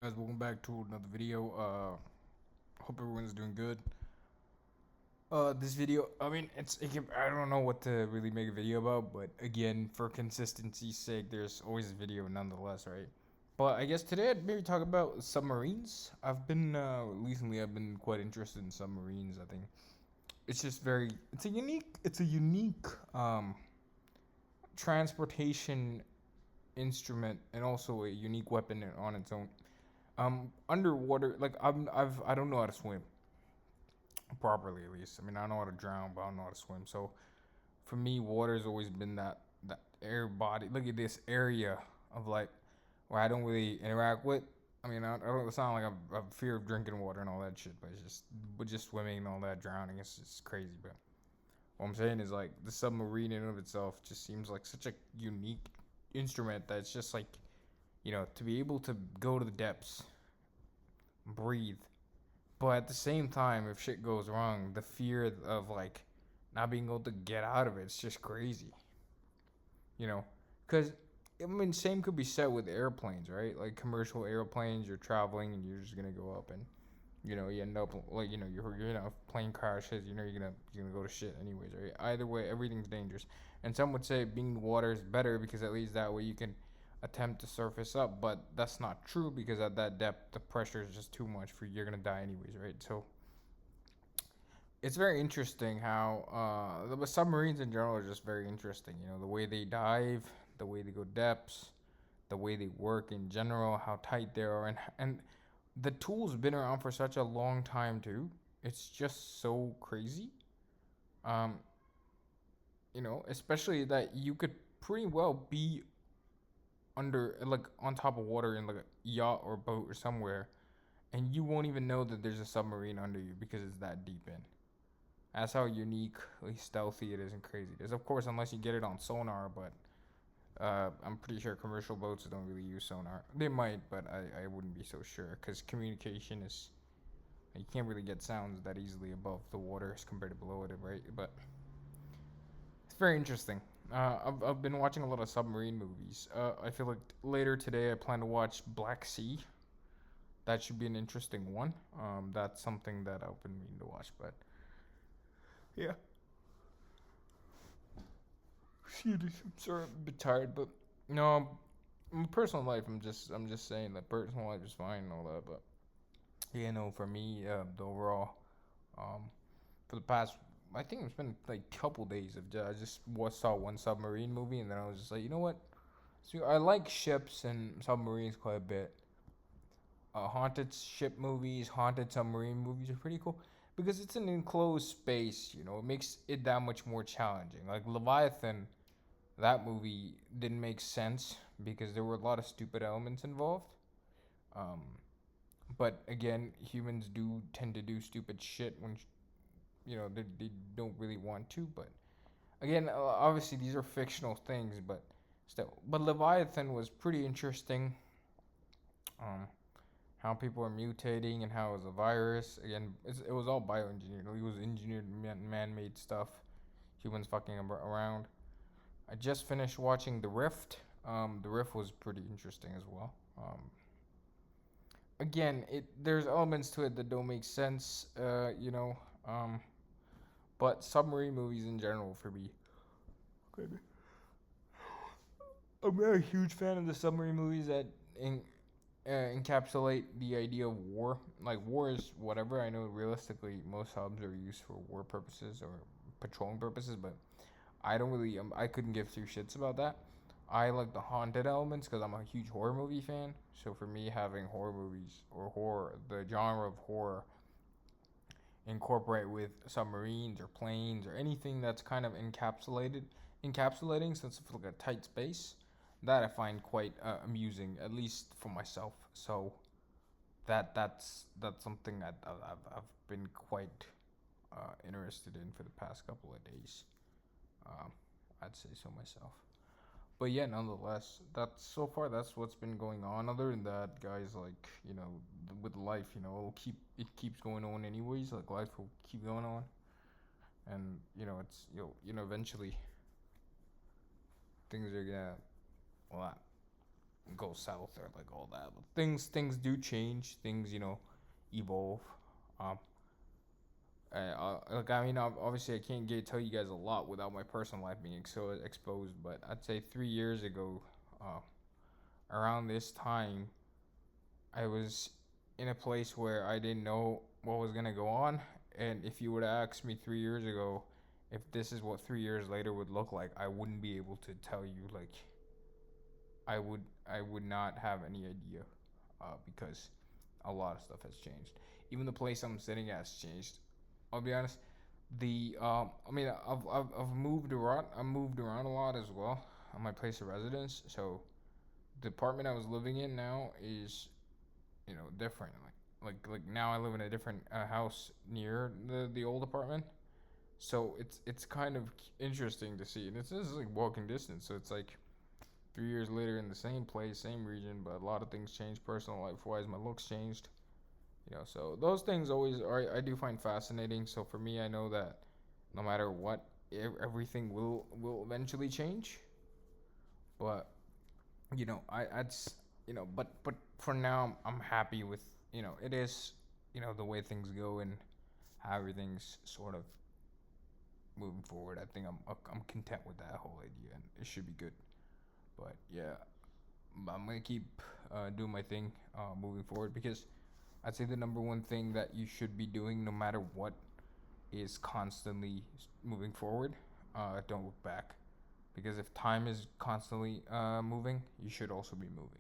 Guys, welcome back to another video. Hope everyone's doing good. This video, I don't know what to really make a video about, but again, for consistency's sake, there's always a video nonetheless, right? But I guess today I'd maybe talk about submarines. Recently I've been quite interested in submarines. I think it's a unique, transportation instrument and also a unique weapon on its own. Underwater, I don't know how to swim properly. At least, I mean, I know how to drown, but I don't know how to swim. So, for me, water's always been that air body. Look at this area of like where I don't really interact with. I mean, I don't sound like I have fear of drinking water and all that shit, but just swimming and all that drowning, it's just crazy. But what I'm saying is like the submarine in and of itself just seems like such a unique instrument that's just like, to be able to go to the depths, breathe. But at the same time, if shit goes wrong, the fear of like not being able to get out of it's just crazy. You know, because I mean, same could be said with airplanes, right? Like commercial airplanes, you're traveling and you're just gonna go up and you end up like plane crashes. You're gonna go to shit anyways, right? Either way, everything's dangerous. And some would say being in water is better because at least that way you can attempt to surface up, but that's not true because at that depth the pressure is just too much for you. You're gonna die anyways, right? So it's very interesting how the submarines in general are just very interesting. The way they dive, the way they go depths, the way they work in general, how tight they are, and the tool's been around for such a long time too. It's just so crazy. Um, especially that you could pretty well be under like on top of water in like a yacht or boat or somewhere, and you won't even know that there's a submarine under you because it's that deep in. That's how uniquely stealthy it is and crazy it is. Of course, unless you get it on sonar, but I'm pretty sure commercial boats don't really use sonar. They might, but I wouldn't be so sure because communication is you can't really get sounds that easily above the water as compared to below it, right? But it's very interesting. I've been watching a lot of submarine movies. I feel like later today I plan to watch Black Sea. That should be an interesting one. That's something that I've been meaning to watch, but yeah. Excuse me, I'm sorry, I'm a bit tired, but no, in personal life, I'm just saying that personal life is fine and all that, but for me, the overall, um, for the past, I think it's been like a couple days of I just saw one submarine movie, and then I was just like, you know what? So I like ships and submarines quite a bit. Haunted ship movies, haunted submarine movies are pretty cool because it's an enclosed space. It makes it that much more challenging. Like Leviathan, that movie didn't make sense because there were a lot of stupid elements involved. Um, but again, humans do tend to do stupid shit when they don't really want to. But again, obviously these are fictional things, but still. But Leviathan was pretty interesting. Um, how people are mutating and how it was a virus. Again, it was all bioengineered. It was engineered man-made stuff. Humans fucking around. I just finished watching The Rift. The Rift was pretty interesting as well. Again, there's elements to it that don't make sense. But submarine movies in general for me. I'm not a huge fan of the submarine movies that encapsulate the idea of war. Like war is whatever. I know realistically most subs are used for war purposes or patrolling purposes, but I don't really. I couldn't give two shits about that. I like the haunted elements because I'm a huge horror movie fan. So for me, having horror movies or the genre of horror, incorporate with submarines or planes or anything that's kind of encapsulating since it's like a tight space, that I find quite amusing, at least for myself. So that's something I've been quite interested in for the past couple of days. Um, I'd say so myself. But yeah, nonetheless, that's what's been going on. Other than that, guys, like with life, it keeps going on anyways. Like life will keep going on, and it's eventually things are gonna well go south or like all that. But things do change. Things evolve. Um, like I mean, obviously I can't tell you guys a lot without my personal life being so exposed. But I'd say 3 years ago, uh, around this time, I was in a place where I didn't know what was gonna go on. And if you would have asked me 3 years ago if this is what 3 years later would look like, I wouldn't be able to tell you. Like I would not have any idea, because a lot of stuff has changed. Even the place I'm sitting at has changed. I'll be honest. I mean, I've moved around. I moved around a lot as well on my place of residence. So the apartment I was living in now is, different. Like now I live in a different house near the old apartment. So it's kind of interesting to see, and it's like walking distance. So it's like 3 years later in the same place, same region, but a lot of things changed. Personal life wise, my looks changed. So those things always are I do find fascinating. So for me, I know that no matter what, everything will eventually change. But but for now, I'm happy with it is the way things go and how everything's sort of moving forward. I think I'm content with that whole idea, and it should be good. But yeah, I'm gonna keep doing my thing moving forward, because I'd say the number one thing that you should be doing, no matter what, is constantly moving forward. Don't look back, because if time is constantly moving, you should also be moving.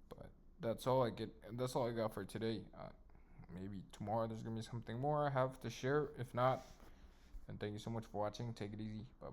But that's all I get. That's all I got for today. Maybe tomorrow there's gonna be something more I have to share. If not, then thank you so much for watching. Take it easy. Bye.